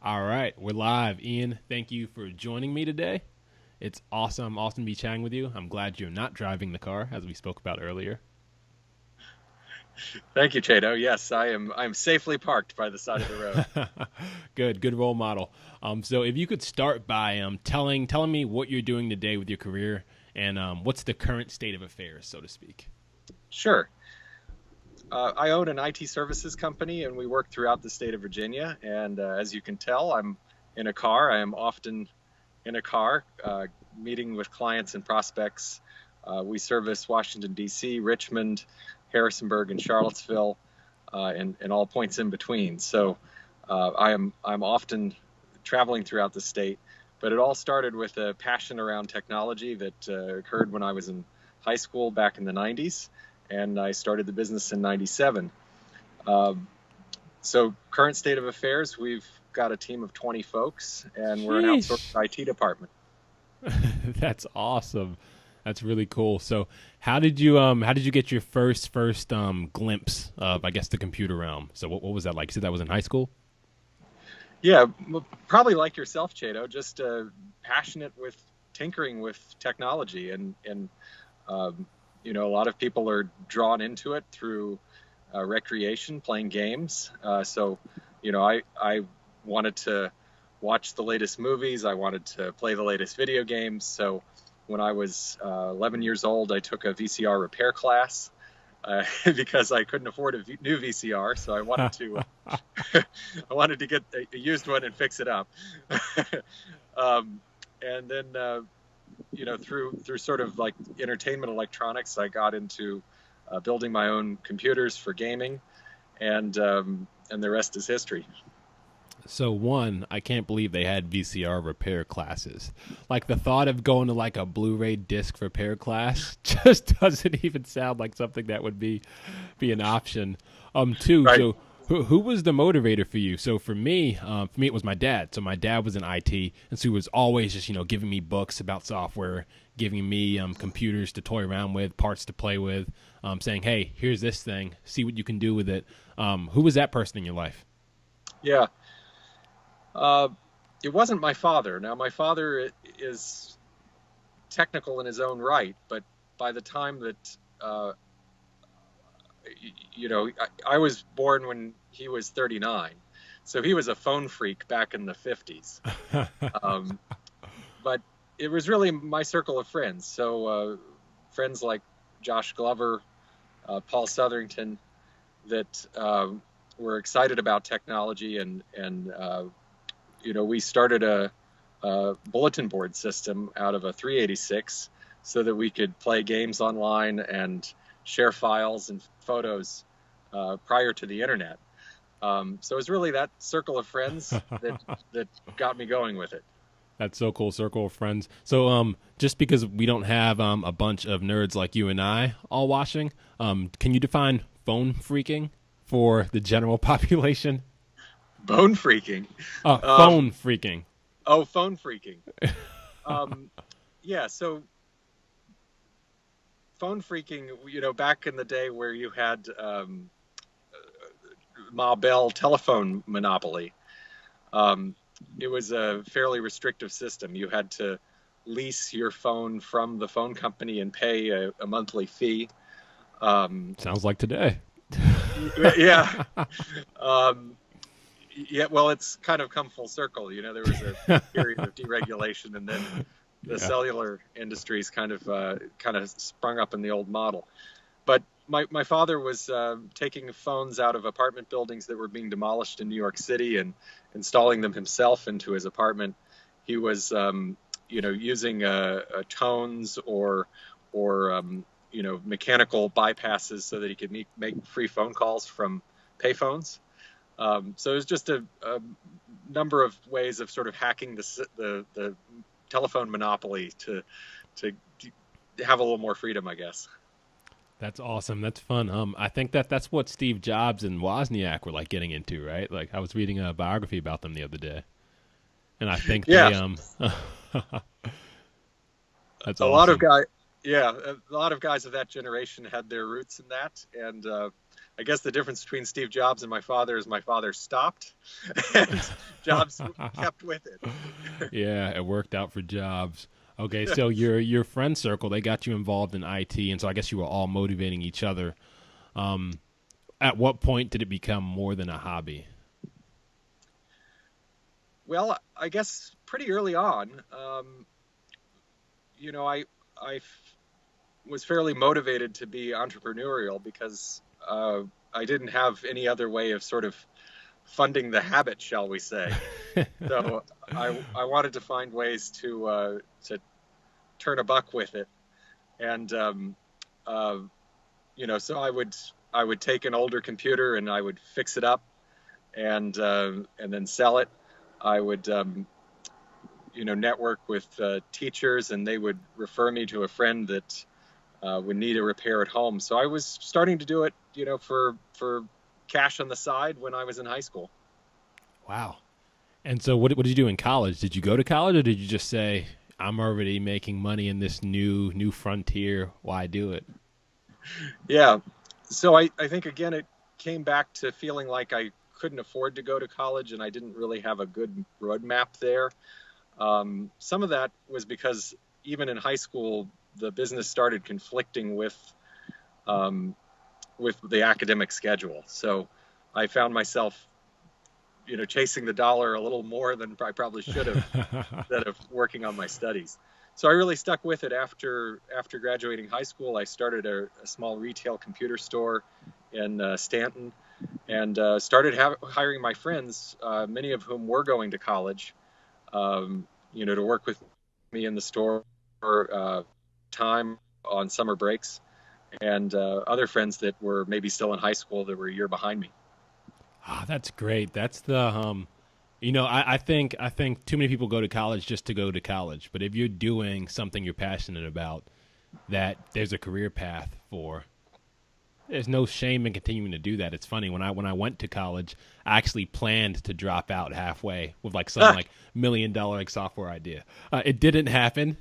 All right, we're live. Ian, thank you for joining me today. It's awesome to be chatting with you. I'm glad you're not driving the car, as we spoke about earlier. Thank you, Chiedo. Yes, I'm safely parked by the side of the road. Good role model. So if you could start by telling me what you're doing today with your career and what's the current state of affairs, so to speak. Sure. I own an IT services company, and we work throughout the state of Virginia. And as you can tell, I'm in a car. I am often in a car, meeting with clients and prospects. We service Washington, D.C., Richmond, Harrisonburg, and Charlottesville, and all points in between. So I'm often traveling throughout the state. But it all started with a passion around technology that occurred when I was in high school back in the 90s, and I started the business in 97. Um, so current state of affairs, we've got a team of 20 folks, and we're an outsourced Sheesh. IT department. That's awesome. That's really cool. So, how did you get your first glimpse of, I guess, the computer realm? So, what was that like? You said that was in high school. Yeah, probably like yourself, Chado, just passionate with tinkering with technology, and a lot of people are drawn into it through recreation, playing games. I wanted to watch the latest movies. I wanted to play the latest video games. So when I was 11 years old, I took a VCR repair class because I couldn't afford a new VCR. So I wanted to I wanted to get a used one and fix it up. And then through sort of like entertainment electronics, I got into building my own computers for gaming, and the rest is history. So one, I can't believe they had VCR repair classes. Like the thought of going to like a Blu-ray disc repair class just doesn't even sound like something that would be an option. Two, Right. so who was the motivator for you? So for me it was my dad. So my dad was in IT, and so he was always just giving me books about software, giving me computers to toy around with, parts to play with, saying, "Hey, here's this thing. See what you can do with it." Who was that person in your life? Yeah. Uh, it wasn't my father. Now, my father is technical in his own right, but by the time that I was born when he was 39, so he was a phone freak back in the 50s. Um, but it was really my circle of friends. So friends like Josh Glover, Paul Southerington, that were excited about technology, and we started a bulletin board system out of a 386 so that we could play games online and share files and photos prior to the internet. So it was really that circle of friends that got me going with it. That's so cool, circle of friends. So, just because we don't have a bunch of nerds like you and I all watching, can you define phone freaking for the general population? Bone freaking. Um, Phone freaking. oh, phone freaking. Um, yeah, so phone freaking, back in the day where you had Ma Bell telephone monopoly, um, it was a fairly restrictive system. You had to lease your phone from the phone company and pay a monthly fee. Um, Sounds like today. yeah. Um, yeah, well, it's kind of come full circle. There was a period of deregulation, and then the Yeah. cellular industries kind of sprung up in the old model. But my father was taking phones out of apartment buildings that were being demolished in New York City and installing them himself into his apartment. He was, using tones or mechanical bypasses so that he could make free phone calls from payphones. So it was just a number of ways of sort of hacking the telephone monopoly to have a little more freedom, I guess. That's awesome. That's fun. I think that's what Steve Jobs and Wozniak were like getting into, right? Like I was reading a biography about them the other day, and I think Yeah, they. That's a lot of awesome. guys. Yeah, a lot of guys of that generation had their roots in that, and I guess the difference between Steve Jobs and my father is my father stopped, and Jobs kept with it. Yeah, it worked out for Jobs. Okay, so your friend circle, they got you involved in IT, and so I guess you were all motivating each other. Um, at what point did it become more than a hobby? Well, I guess pretty early on, I was fairly motivated to be entrepreneurial because I didn't have any other way of sort of funding the habit, shall we say. So I wanted to find ways to turn a buck with it, and uh, so I would take an older computer and I would fix it up and then sell it. I would network with teachers, and they would refer me to a friend that would need a repair at home. So I was starting to do it, for cash on the side when I was in high school. Wow. And so what did you do in college? Did you go to college, or did you just say, I'm already making money in this new frontier, why do it? Yeah. So I think again it came back to feeling like I couldn't afford to go to college and I didn't really have a good roadmap there. Some of that was because even in high school, the business started conflicting um, with the academic schedule. So I found myself, chasing the dollar a little more than I probably should have instead of working on my studies. So I really stuck with it after graduating high school. I started a small retail computer store in Stanton, and started hiring my friends, many of whom were going to college, to work with me in the store time on summer breaks, and other friends that were maybe still in high school that were a year behind me. Ah, that's great. That's the I think too many people go to college just to go to college. But if you're doing something you're passionate about, that there's a career path for, there's no shame in continuing to do that. It's funny, when I went to college, I actually planned to drop out halfway with like some like $1 million like software idea. It didn't happen,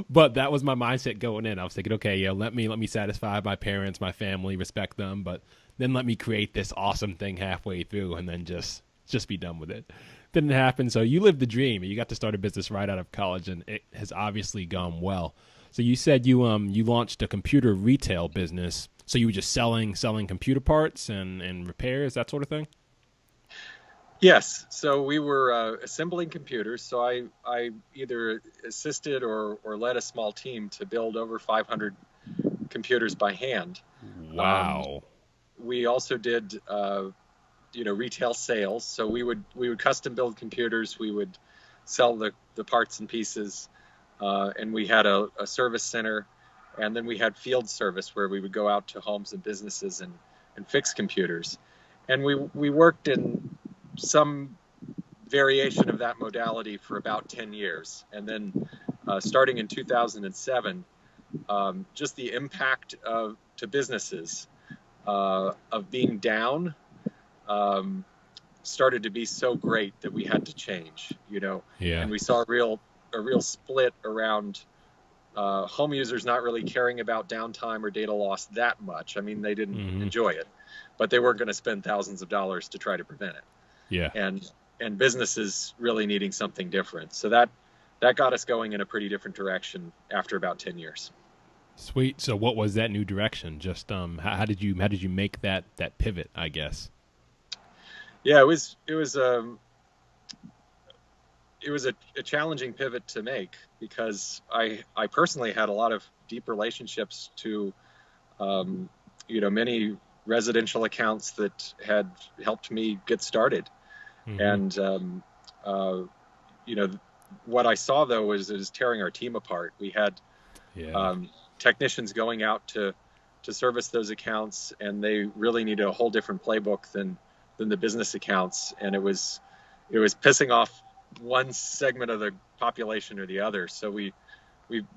but that was my mindset going in. I was thinking, okay, yeah, let me satisfy my parents, my family, respect them, but then let me create this awesome thing halfway through, and then just be done with it. Didn't happen. So you lived the dream. You got to start a business right out of college, and it has obviously gone well. So you said you launched a computer retail business. So you were just selling computer parts and repairs, that sort of thing? Yes, so we were assembling computers. So I either assisted or led a small team to build over 500 computers by hand. Um, Wow. we also did retail sales. So we would custom build computers. We would sell the parts and pieces, and we had a service center, and then we had field service where we would go out to homes and businesses and fix computers. And we worked in some variation of that modality for about 10 years. And then starting in 2007, just the impact to businesses of being down um, started to be so great that we had to change, Yeah. and we saw a real split around home users not really caring about downtime or data loss that much. I mean, they didn't Hmm. enjoy it, but they weren't going to spend thousands of dollars to try to prevent it. Yeah. And businesses really needing something different. So that got us going in a pretty different direction after about 10 years. Sweet. So what was that new direction? Just how did you make that pivot, I guess? Yeah, it was a challenging pivot to make because I personally had a lot of deep relationships to many residential accounts that had helped me get started. Hmm. And uh, you know what I saw though was it was tearing our team apart. We had Yeah. um, technicians going out to service those accounts, and they really needed a whole different playbook than the business accounts, and it was pissing off one segment of the population or the other. So we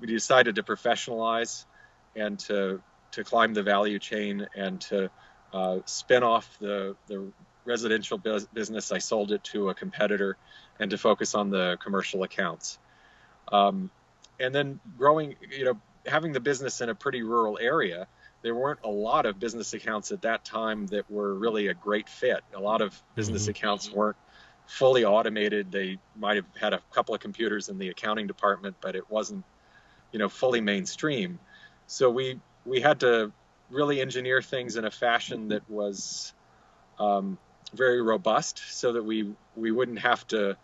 decided to professionalize and to climb the value chain and to spin off the residential business. I sold it to a competitor and to focus on the commercial accounts. Um, and then growing, having the business in a pretty rural area, there weren't a lot of business accounts at that time that were really a great fit. A lot of business accounts weren't fully automated. They might have had a couple of computers in the accounting department, but it wasn't, fully mainstream. So we had to really engineer things in a fashion that was very robust, so that we wouldn't have to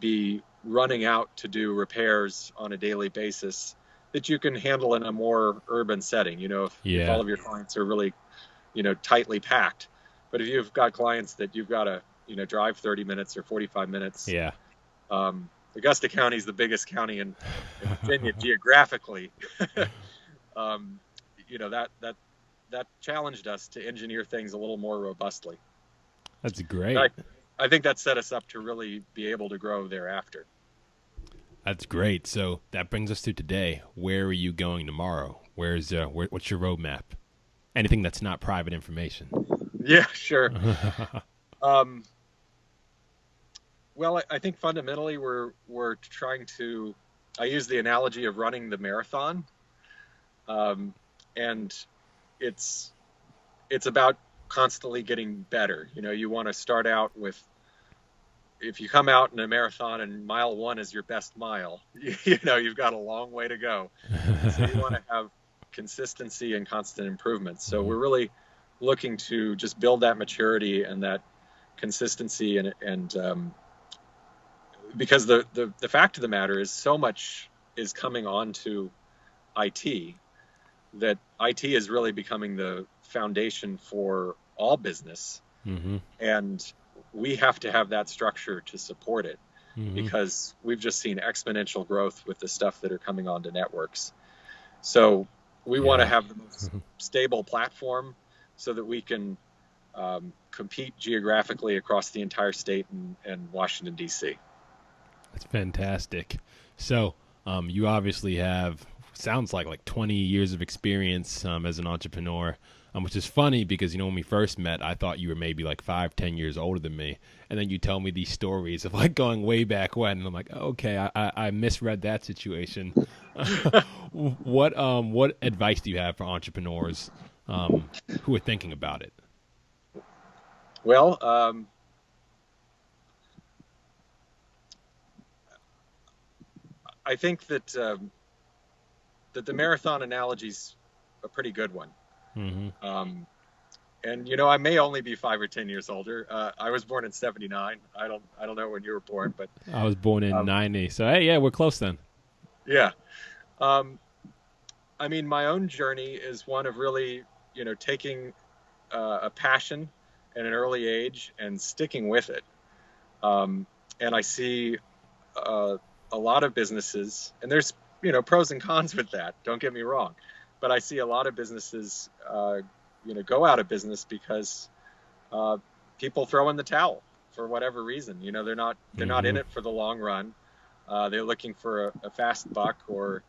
be running out to do repairs on a daily basis, that you can handle in a more urban setting. If all of your clients are really, tightly packed. But if you've got clients that you've got to, drive 30 minutes or 45 minutes. Yeah. Augusta County is the biggest county in Virginia geographically. That challenged us to engineer things a little more robustly. That's great. I think that set us up to really be able to grow thereafter. That's great. So that brings us to today. Where are you going tomorrow? What's your roadmap? Anything that's not private information. Yeah, sure. Well, I think fundamentally we're trying to. I use the analogy of running the marathon, and it's about constantly getting better. You want to start out with. If you come out in a marathon and mile 1 is your best mile, you've got a long way to go. So you want to have consistency and constant improvement. So we're really looking to just build that maturity and that consistency, and because the fact of the matter is, so much is coming on to IT, that IT is really becoming the foundation for all business. And we have to have that structure to support it, because we've just seen exponential growth with the stuff that are coming onto networks. So we want to have the most stable platform, so that we can compete geographically across the entire state and Washington, D.C. That's fantastic. So you obviously have, sounds like 20 years of experience as an entrepreneur. Which is funny because, when we first met, I thought you were maybe 5-10 years older than me. And then you tell me these stories of going way back when. And I'm like, okay, I misread that situation. What advice do you have for entrepreneurs who are thinking about it? Well, I think that the marathon analogy is a pretty good one. And I may only be 5 or 10 years older. I was born in '79. I don't know when you were born, but I was born in '90. So hey, yeah, we're close then. Yeah. My own journey is one of really, taking a passion at an early age and sticking with it. And I see a lot of businesses, and there's pros and cons with that. Don't get me wrong. But I see a lot of businesses, go out of business because people throw in the towel for whatever reason. They're not in it for the long run. They're looking for a fast buck, or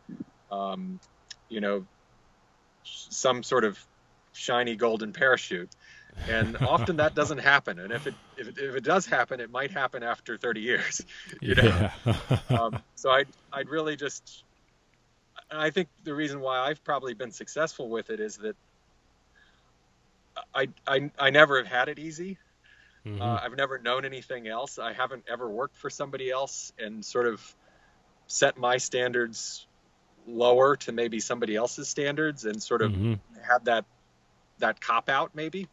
some sort of shiny golden parachute. And often that doesn't happen. And if it does happen, it might happen after 30 years. So I'd really just. And I think the reason why I've probably been successful with it is that I never have had it easy. I've never known anything else. I haven't ever worked for somebody else and sort of set my standards lower to maybe somebody else's standards, and sort of had that cop out maybe.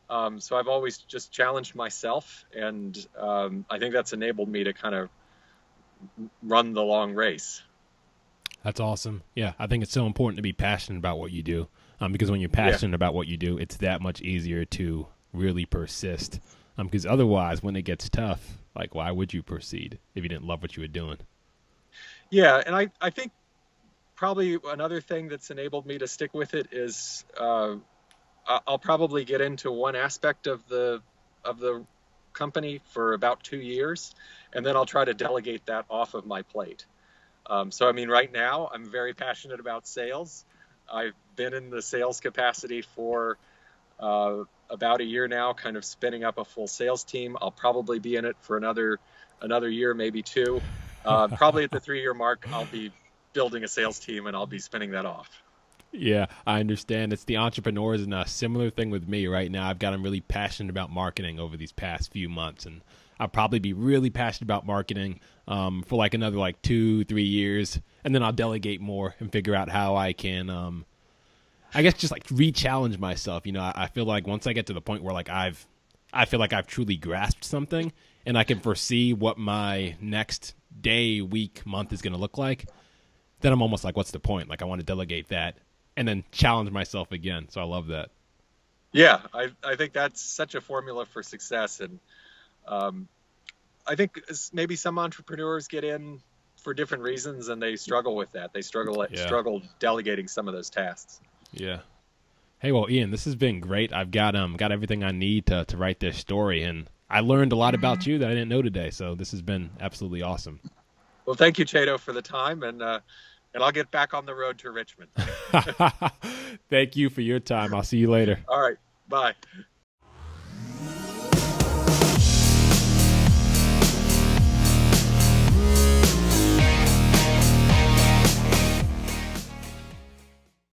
So I've always just challenged myself, and I think that's enabled me to kind of run the long race. That's awesome. Yeah, I think it's so important to be passionate about what you do, because when you're passionate about what you do, it's that much easier to really persist. Because otherwise, when it gets tough, why would you proceed if you didn't love what you were doing? Yeah, and I think probably another thing that's enabled me to stick with it is I'll probably get into one aspect of the company for about 2 years, and then I'll try to delegate that off of my plate. So right now I'm very passionate about sales. I've been in the sales capacity for about a year now, kind of spinning up a full sales team. I'll probably be in it for another year, maybe 2. Probably at the 3-year mark, I'll be building a sales team and I'll be spinning that off. Yeah, I understand. It's the entrepreneurs, and a similar thing with me right now. I've gotten really passionate about marketing over these past few months, and I'll probably be really passionate about marketing for like another like 2, 3 years, and then I'll delegate more and figure out how I can, I guess, just like re-challenge myself. I feel like once I get to the point where like I feel like I've truly grasped something, and I can foresee what my next day, week, month is going to look like. Then I'm almost like, what's the point? Like, I want to delegate that and then challenge myself again. So I love that. Yeah, I think that's such a formula for success. And um, I think maybe some entrepreneurs get in for different reasons and they struggle with that. They Yeah. struggle delegating some of those tasks. Yeah. Hey, well, Ian, this has been great. I've got everything I need to write this story, and I learned a lot about you that I didn't know today. So this has been absolutely awesome. Well, thank you, Chiedo, for the time, and I'll get back on the road to Richmond. Thank you for your time. I'll see you later. All right, bye.